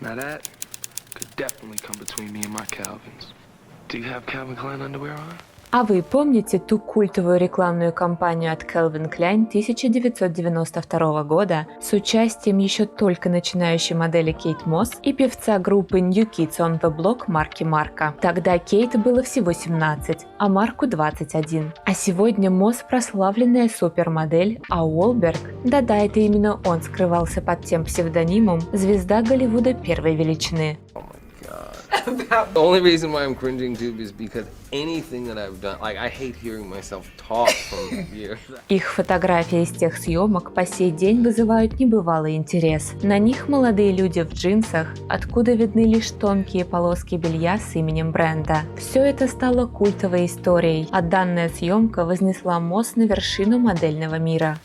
Now that could definitely come between me and my Calvins. Do you have Calvin Klein underwear on? А вы помните ту культовую рекламную кампанию от Calvin Klein 1992 года с участием еще только начинающей модели Кейт Мосс и певца группы New Kids on the Block Марки Марка? Тогда Кейт было всего 17, а Марку 21. А сегодня Мосс прославленная супермодель, а Уолберг, да-да, это именно он скрывался под тем псевдонимом, звезда Голливуда первой величины. The only reason why I'm cringing too is because anything that I've done, like I hate hearing myself talk from here. Их фотографии из тех съемок по сей день вызывают небывалый интерес. На них молодые люди в джинсах, откуда видны лишь тонкие полоски белья с именем бренда. Все это стало культовой историей, а данная съемка вознесла Мосс на вершину модельного мира.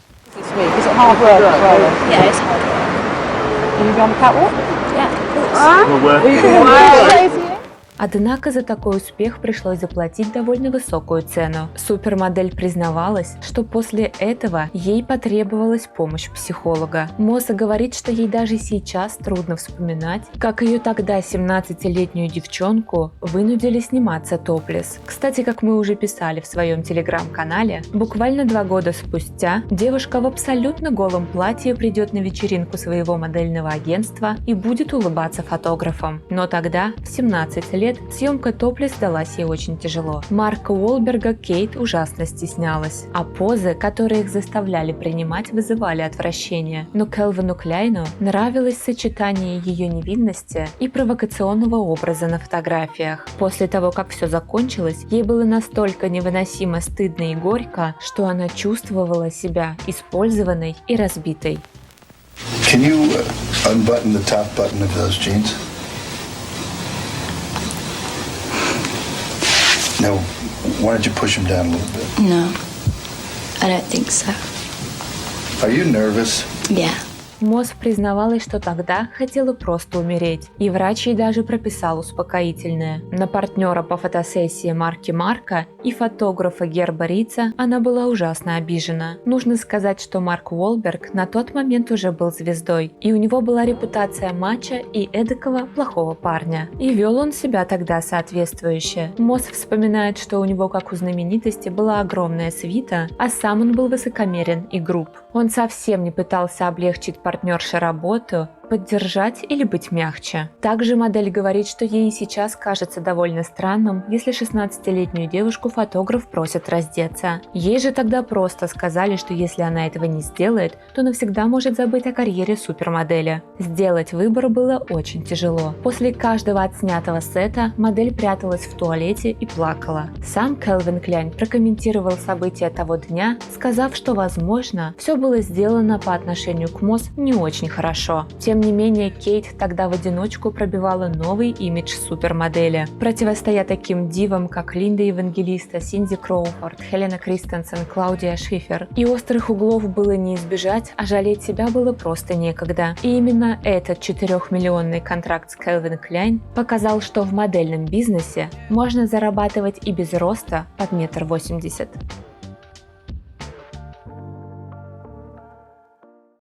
Однако за такой успех пришлось заплатить довольно высокую цену. Супермодель признавалась, что после этого ей потребовалась помощь психолога. Мосса говорит, что ей даже сейчас трудно вспоминать, как ее тогда 17-летнюю девчонку вынудили сниматься топлес. Кстати, как мы уже писали в своем телеграм-канале, буквально 2 года спустя девушка в абсолютно голом платье придет на вечеринку своего модельного агентства и будет улыбаться фотографам. Но тогда, в 17 лет, съемка топлес далась ей очень тяжело. Марка Уолберга Кейт ужасно стеснялась, а позы, которые их заставляли принимать, вызывали отвращение. Но Кэлвину Кляйну нравилось сочетание ее невинности и провокационного образа на фотографиях. После того, как все закончилось, ей было настолько невыносимо стыдно и горько, что она чувствовала себя использованной и разбитой. Can you unbutton the top button of those jeans? Now, why don't you push them down a little bit? No, I don't think so. Are you nervous? Yeah. Мосс признавалась, что тогда хотела просто умереть, и врач ей даже прописал успокоительное. На партнера по фотосессии Марки Марка и фотографа Герба Рица она была ужасно обижена. Нужно сказать, что Марк Уолберг на тот момент уже был звездой, и у него была репутация мачо и эдакого плохого парня. И вел он себя тогда соответствующе. Мосс вспоминает, что у него, как у знаменитости, была огромная свита, а сам он был высокомерен и груб. Он совсем не пытался облегчить партнерше работу, поддержать или быть мягче. Также модель говорит, что ей сейчас кажется довольно странным, если 16-летнюю девушку фотограф просит раздеться. Ей же тогда просто сказали, что если она этого не сделает, то навсегда может забыть о карьере супермодели. Сделать выбор было очень тяжело. После каждого отснятого сета модель пряталась в туалете и плакала. Сам Calvin Klein прокомментировал события того дня, сказав, что, возможно, все было сделано по отношению к Мосс не очень хорошо. Тем не менее, Кейт тогда в одиночку пробивала новый имидж супермодели. Противостоя таким дивам, как Линда Евангелиста, Синди Кроуфорд, Хелена Кристенсен, Клаудия Шифер. И острых углов было не избежать, а жалеть себя было просто некогда. И именно этот 4-миллионный контракт с Calvin Klein показал, что в модельном бизнесе можно зарабатывать и без роста под 1,80 м.